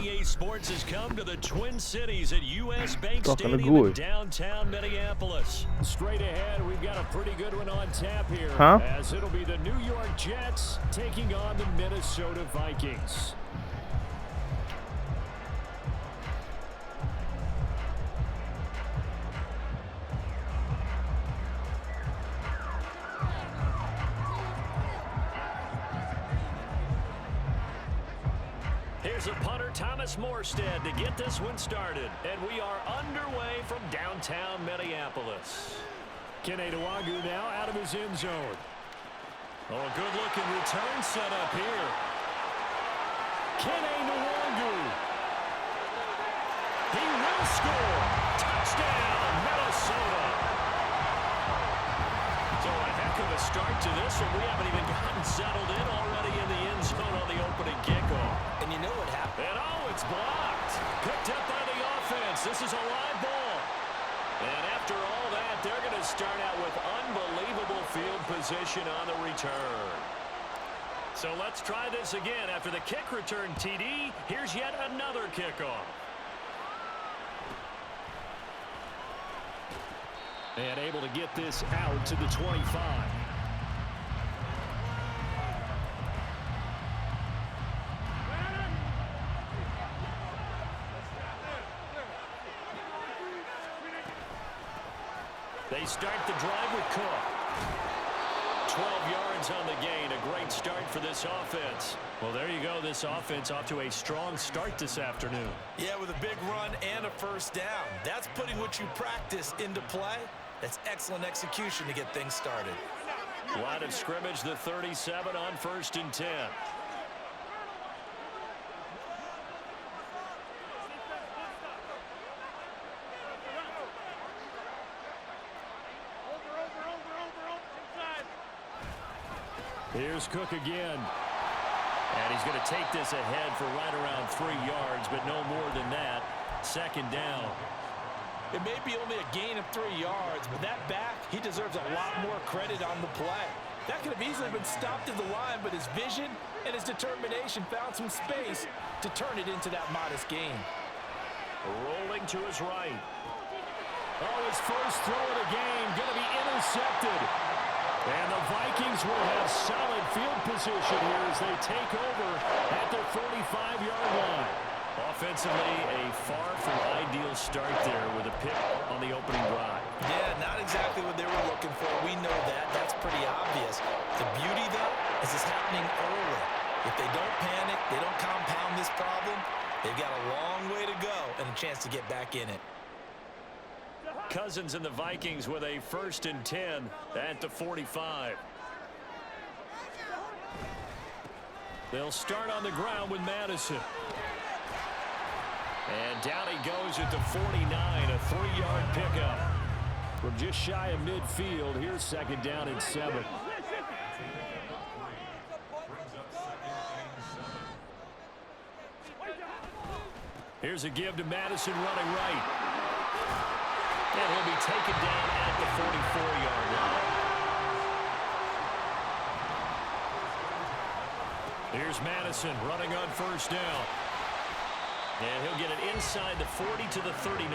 EA Sports has come to the Twin Cities at U.S. Bank Stadium in downtown Minneapolis. Straight ahead, we've got a pretty good one on tap here, as it'll be the New York Jets taking on the Minnesota Vikings. Here's a punter, Thomas Morstead, to get this one started. And we are underway from downtown Minneapolis. Kene Nwangwu now out of his end zone. Oh, a good-looking return set up here. Kene Nwangwu. He will score. Touchdown, Minnesota. So a heck of a start to this one. We haven't even gotten settled in already in the end zone on the opening kickoff. And you know what happened? And oh, it's blocked. Picked up by the offense. This is a live ball. And after all that, they're going to start out with unbelievable field position on the return. So let's try this again. After the kick return TD, here's yet another kickoff. And able to get this out to the 25. They start the drive with Cook. 12 yards on the gain. A great start for this offense. Well, there you go. This offense off to a strong start this afternoon. Yeah, with a big run and a first down. That's putting what you practice into play. That's excellent execution to get things started. Line of scrimmage, the 37 on 1st and 10. Here's Cook again. And he's going to take this ahead for right around 3 yards, but no more than that. 2nd down. It may be only a gain of 3 yards, but that back, he deserves a lot more credit on the play. That could have easily been stopped at the line, but his vision and his determination found some space to turn it into that modest gain. Rolling to his right. Oh, his first throw of the game going to be intercepted. And the Vikings will have solid field position here as they take over at their 45-yard line. Offensively, a far from ideal start there with a pick on the opening drive. Yeah, not exactly what they were looking for. We know that. That's pretty obvious. The beauty, though, is it's happening early. If they don't panic, they don't compound this problem, they've got a long way to go and a chance to get back in it. Cousins and the Vikings with a 1st and 10 at the 45. They'll start on the ground with Madison. And down he goes at the 49, a 3-yard pickup. From just shy of midfield, here's 2nd down and 7. Here's a give to Madison running right. And he'll be taken down at the 44-yard line. Here's Madison running on 1st down. And he'll get it inside the 40 to the 39.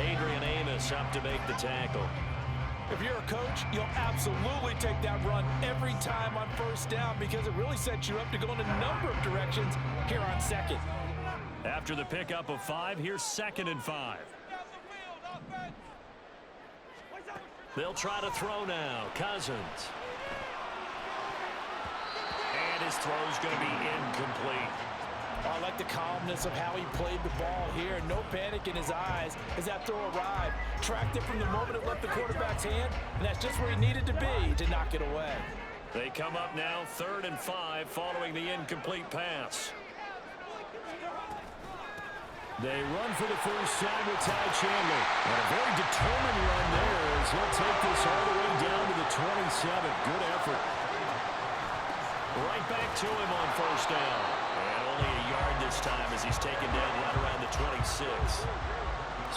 Adrian Amos up to make the tackle. If you're a coach, you'll absolutely take that run every time on 1st down because it really sets you up to go in a number of directions here on 2nd. After the pickup of 5, here's 2nd and 5. They'll try to throw now. Cousins. And his throw's going to be incomplete. I like the calmness of how he played the ball here. No panic in his eyes as that throw arrived. Tracked it from the moment it left the quarterback's hand, and that's just where he needed to be to knock it away. They come up now 3rd and 5 following the incomplete pass. They run for the first time with Ty Chandler. And a very determined run there as he'll take this all the way down to the 27. Good effort. Right back to him on 1st down. And only a yard this time as he's taken down right around the 26.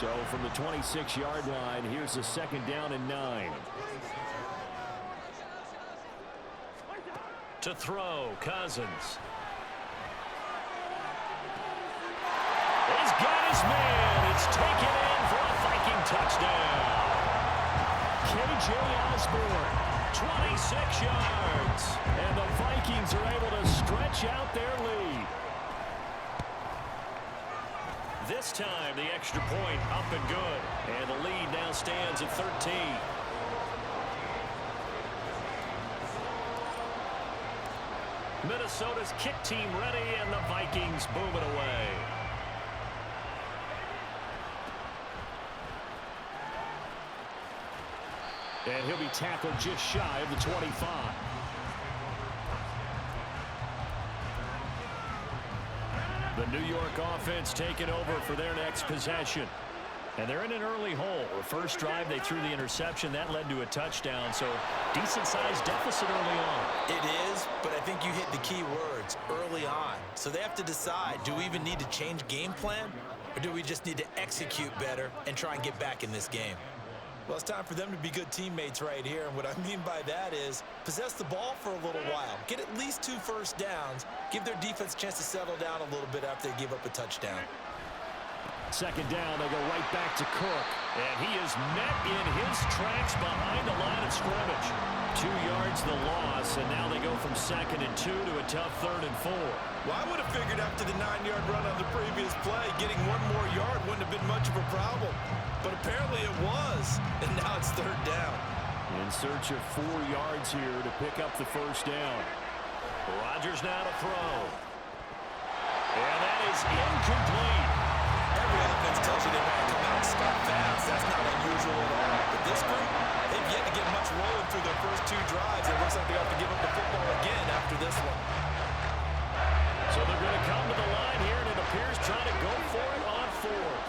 So from the 26-yard line, here's the 2nd down and 9. To throw, Cousins. his man. It's taken in for a Viking touchdown. K.J. Osborne, 26 yards. And the Vikings are able to stretch out their lead. This time, the extra point up and good. And the lead now stands at 13. Minnesota's kick team ready, and the Vikings boom it away. And he'll be tackled just shy of the 25. The New York offense taking over for their next possession. And they're in an early hole. The first drive, they threw the interception. That led to a touchdown, so decent-sized deficit early on. It is, but I think you hit the key words, early on. So they have to decide, do we even need to change game plan, or do we just need to execute better and try and get back in this game? Well, it's time for them to be good teammates right here, and what I mean by that is possess the ball for a little while, get at least 2 first downs, give their defense a chance to settle down a little bit after they give up a touchdown. Second down, they go right back to Cook. And he is met in his tracks behind the line of scrimmage. 2 yards the loss, and now they go from 2nd and 2 to a tough 3rd and 4. Well, I would have figured after the 9-yard run on the previous play, getting 1 more yard wouldn't have been much of a problem. But apparently it was, and now it's 3rd down. In search of 4 yards here to pick up the first down. Rodgers now to throw. And that is incomplete. Every offense tells you they want to come out and start fast. That's not unusual at all. But this group, they've yet to get much rolling through their first 2 drives. It looks like they have to give up the football again after this one. So they're going to come to the line here, and it appears trying to go for it on 4th.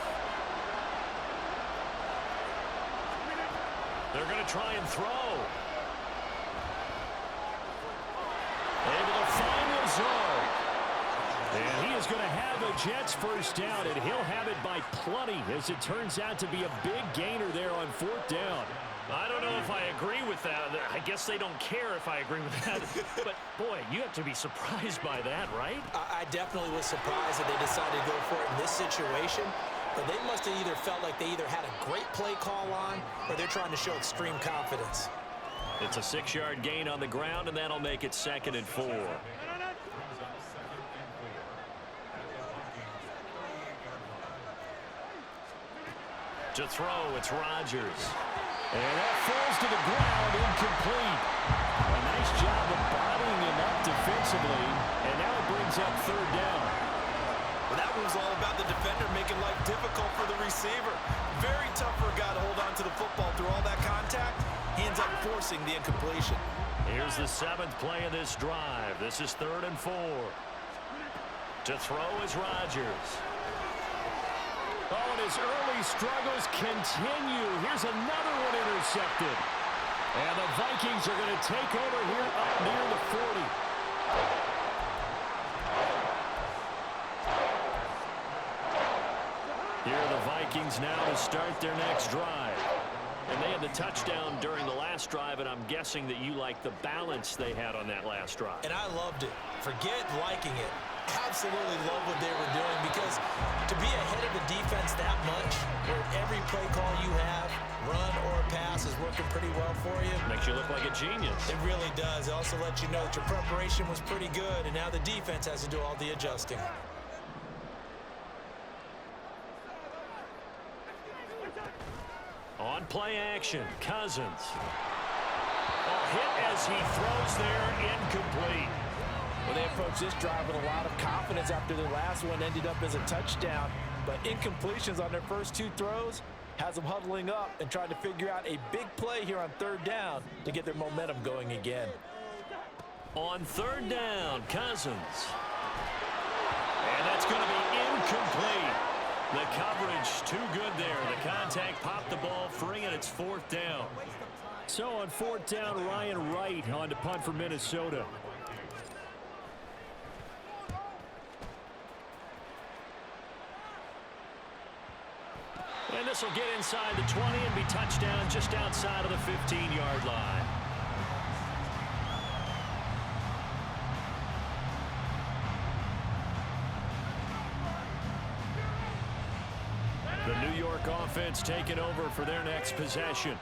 They're going to try and throw. Able to find Lazard. And he is going to have a Jets first down, and he'll have it by plenty, as it turns out to be a big gainer there on 4th down. I don't know if I agree with that. I guess they don't care if I agree with that. But, boy, you have to be surprised by that, right? I definitely was surprised that they decided to go for it in this situation. But they must have either felt like they either had a great play call on, or they're trying to show extreme confidence. It's a 6-yard gain on the ground, and that'll make it 2nd and 4. To throw, it's Rodgers. And that falls to the ground, incomplete. A nice job of bottling him up defensively, and now it brings up 3rd down. Well, that was all about the defender making life difficult for the receiver. Very tough for a guy to hold on to the football through all that contact. He ends up forcing the incompletion. Here's the 7th play of this drive. This is 3rd and 4. To throw is Rodgers. Oh, and his early struggles continue. Here's another one intercepted. And the Vikings are going to take over here up near the 40. Here are the Vikings now to start their next drive. And they had the touchdown during the last drive, and I'm guessing that you like the balance they had on that last drive. And I loved it. Forget liking it. Absolutely love what they were doing, because to be ahead of the defense that much, where every play call you have, run or pass, is working pretty well for you. Makes you look like a genius. It really does. It also lets you know that your preparation was pretty good, and now the defense has to do all the adjusting. On play action, Cousins. Hit as he throws there, incomplete. Well, they approached this drive with a lot of confidence after their last one ended up as a touchdown. But incompletions on their first 2 throws has them huddling up and trying to figure out a big play here on 3rd down to get their momentum going again. On 3rd down, Cousins. And that's going to be incomplete. The coverage too good there. The contact popped the ball free, and it's 4th down. So on 4th down, Ryan Wright on to punt for Minnesota. And this will get inside the 20 and be touchdown just outside of the 15-yard line. The New York offense taking over for their next possession.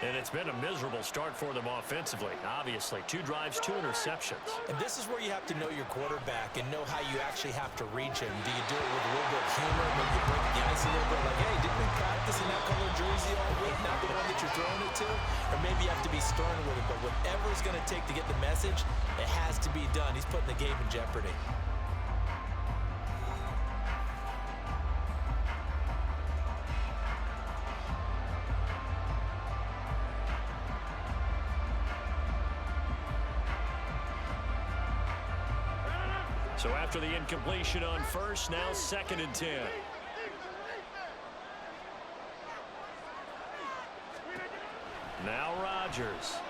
And it's been a miserable start for them offensively, obviously. 2 drives, 2 interceptions. And this is where you have to know your quarterback and know how you actually have to reach him. Do you do it with a little bit of humor? Maybe you break the ice a little bit like, hey, didn't we practice in that color jersey all week, not the one that you're throwing it to? Or maybe you have to be stern with it. But whatever it's going to take to get the message, it has to be done. He's putting the game in jeopardy. So after the incompletion on first, now 2nd and 10. Now Rodgers.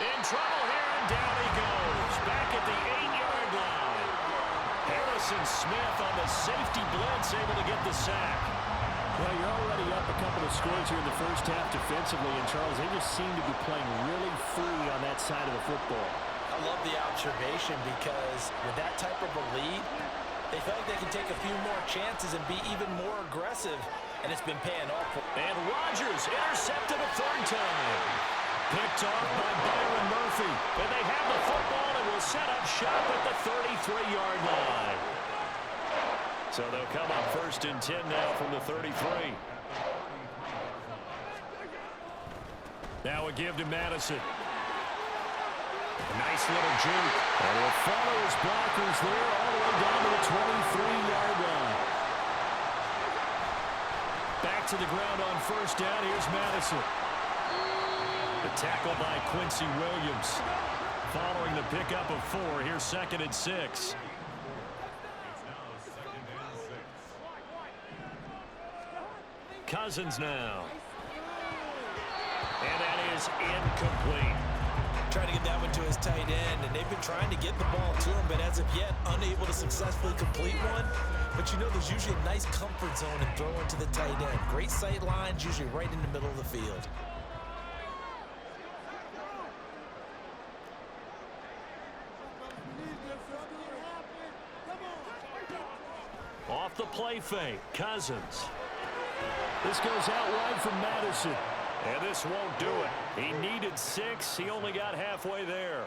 In trouble here, and down he goes. Back at the 8-yard line. Harrison Smith on the safety blitz, able to get the sack. Well, you're already up a couple of scores here in the first half defensively, and Charles, they just seem to be playing really free on that side of the football. I love the observation because with that type of a lead, they feel like they can take a few more chances and be even more aggressive, and it's been paying off. And Rodgers intercepted a 3rd time. Picked off by Byron Murphy. And they have the football and will set up shop at the 33-yard line. So they'll come up 1st and 10 now from the 33. Now a give to Madison. A nice little juke. And will follow his blockers there all the way down to the 23-yard line. Back to the ground on 1st down. Here's Madison. The tackle by Quincy Williams. Following the pickup of 4. Here's 2nd and 6. Cousins now. And that is incomplete. Trying to get that one to his tight end, and they've been trying to get the ball to him, but as of yet, unable to successfully complete one. But you know there's usually a nice comfort zone in throwing to the tight end. Great sight lines, usually right in the middle of the field. Off the play fake, Cousins. This goes out wide from Madison. And this won't do it. He needed 6. He only got halfway there.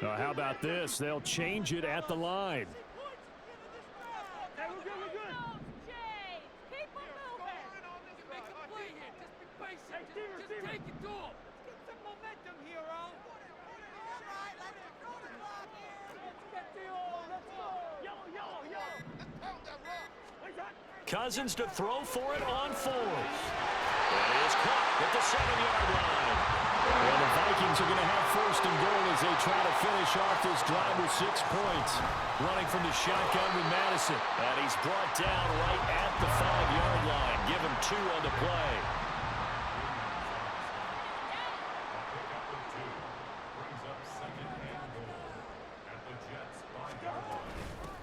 How about this? They'll change it at the line. Cousins to throw for it on 4th. And he is caught at the 7-yard line. And the Vikings are going to have 1st and goal as they try to finish off this drive with 6 points. Running from the shotgun with Madison. And he's brought down right at the 5-yard line. Give him 2 on the play.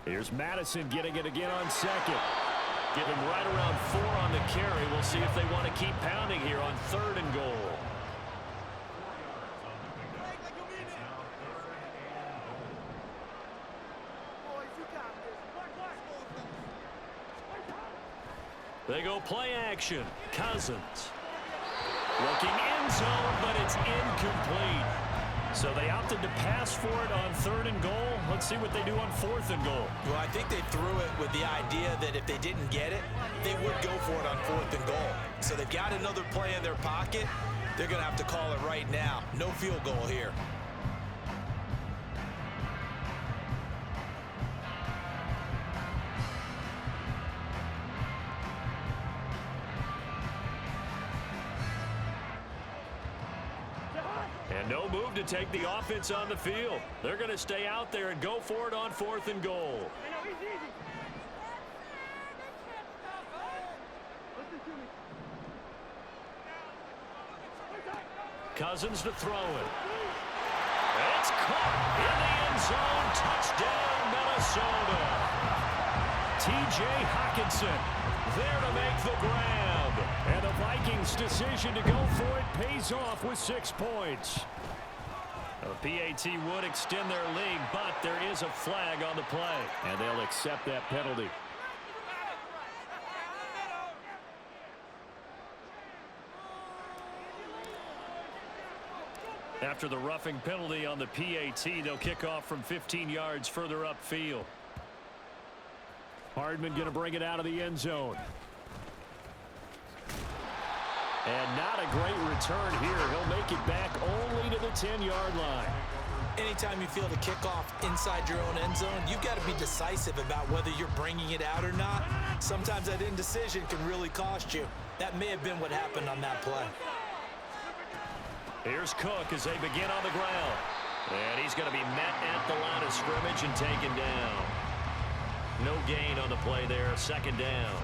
Here's Madison getting it again on 2nd. Give him right around 4 on the carry. We'll see if they want to keep pounding here on 3rd and goal. They go play action. Cousins. Looking end zone, but it's incomplete. So they opted to pass for it on 3rd and goal. Let's see what they do on 4th and goal. Well, I think they threw it with the idea that if they didn't get it, they would go for it on 4th and goal. So they've got another play in their pocket. They're going to have to call it right now. No field goal here. And no move to take the offense on the field. They're going to stay out there and go for it on 4th and goal. Cousins to throw it. It's caught in the end zone. Touchdown, Minnesota. T.J. Hockenson there to make the grab. And the Vikings' decision to go for it pays off with 6 points. PAT would extend their lead, but there is a flag on the play. And they'll accept that penalty. After the roughing penalty on the PAT, they'll kick off from 15 yards further upfield. Hardman going to bring it out of the end zone. And not a great return here. He'll make it back only to the 10-yard line. Anytime you feel the kickoff inside your own end zone, you've got to be decisive about whether you're bringing it out or not. Sometimes that indecision can really cost you. That may have been what happened on that play. Here's Cook as they begin on the ground. And he's going to be met at the line of scrimmage and taken down. No gain on the play there, second down.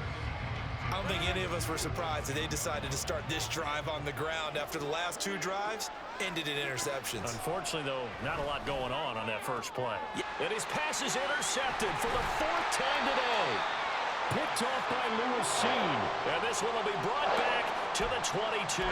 I don't think any of us were surprised that they decided to start this drive on the ground after the last two drives ended in interceptions. Unfortunately, though, not a lot going on that first play. And his pass is intercepted for the fourth time today. Picked off by Lewis Seen. And this one will be brought back to the 22.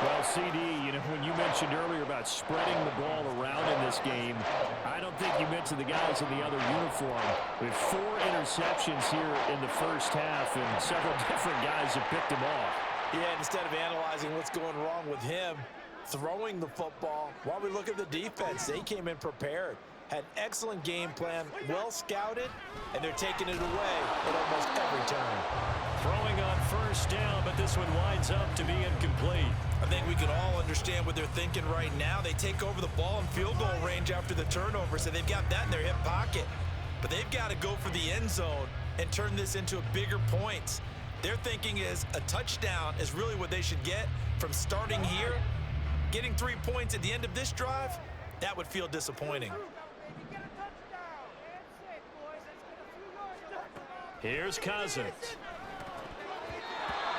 Well, CD, when you mentioned earlier about spreading the ball around in this game, I don't think you mentioned the guys in the other uniform. With 4 interceptions here in the first half, and several different guys have picked him off. Yeah, instead of analyzing what's going wrong with him throwing the football, while we look at the defense, they came in prepared. Had an excellent game plan, well scouted, and they're taking it away at almost every turn. Throwing on first down, but this one winds up to be incomplete. I think we can all understand what they're thinking right now. They take over the ball in field goal range after the turnover, so they've got that in their hip pocket. But they've got to go for the end zone and turn this into a bigger points. Their thinking is a touchdown is really what they should get from starting here. Getting 3 points at the end of this drive, that would feel disappointing. Here's Cousins.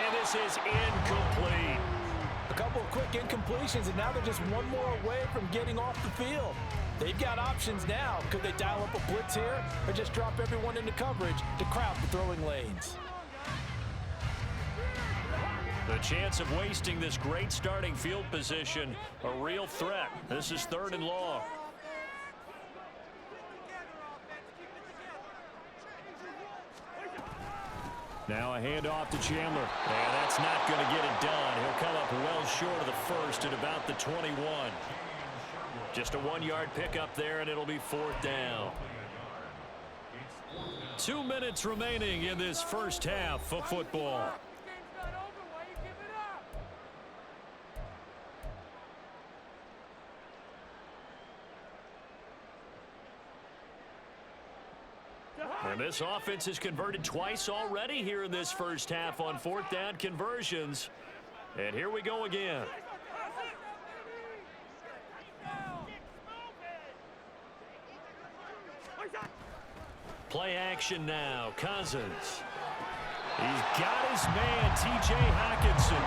And this is incomplete. A couple of quick incompletions, and now they're just one more away from getting off the field. They've got options now. Could they dial up a blitz here or just drop everyone into coverage to crowd the throwing lanes? The chance of wasting this great starting field position, a real threat. This is 3rd and long. Now a handoff to Chandler. And that's not going to get it done. He'll come up well short of the first at about the 21. Just a 1-yard pickup there, and it'll be 4th down. 2 minutes remaining in this first half of football. And this offense has converted twice already here in this first half on 4th down conversions. And here we go again. Play action now. Cousins. He's got his man, T.J. Hockenson.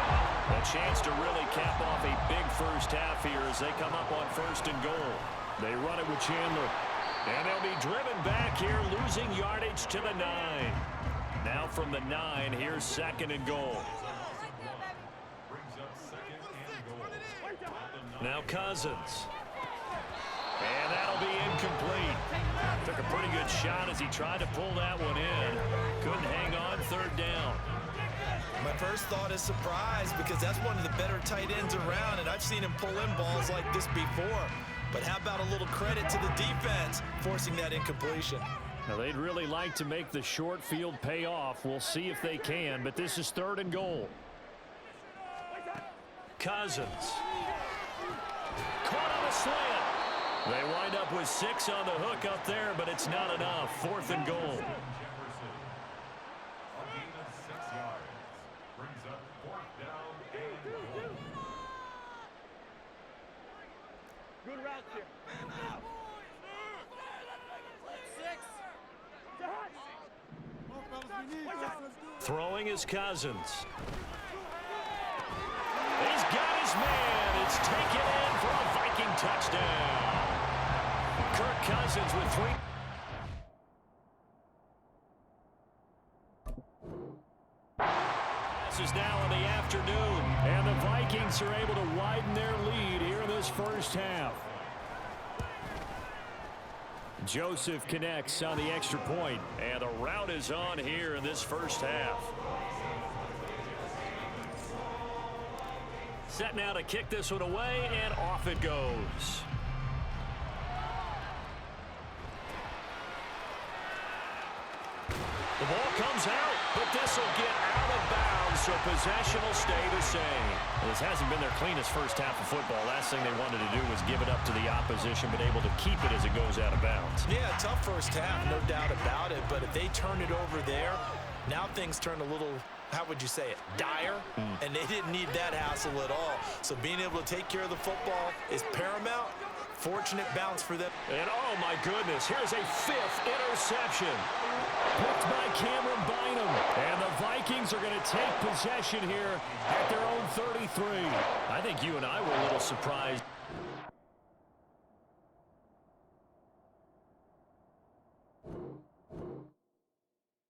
A chance to really cap off a big first half here as they come up on 1st and goal. They run it with Chandler. And they'll be driven back here, losing yardage to the 9. Now from the 9, here's 2nd and goal. Now Cousins. And that'll be incomplete. Took a pretty good shot as he tried to pull that one in. Couldn't hang on, 3rd down. My first thought is surprise because that's one of the better tight ends around, and I've seen him pull in balls like this before. But how about a little credit to the defense forcing that incompletion? Now, they'd really like to make the short field pay off. We'll see if they can, but this is 3rd and goal. Cousins. Caught on a slant. They wind up with 6 on the hook up there, but it's not enough. 4th and goal. Good route here. Throwing is Cousins. He's got his man. It's taken in for a Viking touchdown. Kirk Cousins with 3. passes now in the afternoon. And the Vikings are able to widen their lead here in this first half. Joseph connects on the extra point. And the route is on here in this first half. Set now to kick this one away, and off it goes. The ball comes out, but this will get out of bounds, so possession will stay the same. This hasn't been their cleanest first half of football. Last thing they wanted to do was give it up to the opposition, but able to keep it as it goes out of bounds. Yeah, tough first half, no doubt about it. But if they turn it over there, now things turn a little, how would you say it, dire? And they didn't need that hassle at all. So being able to take care of the football is paramount. Fortunate bounce for them. And oh my goodness, here's a 5th interception. Picked by Cameron Bynum. And the Vikings are going to take possession here at their own 33. I think you and I were a little surprised.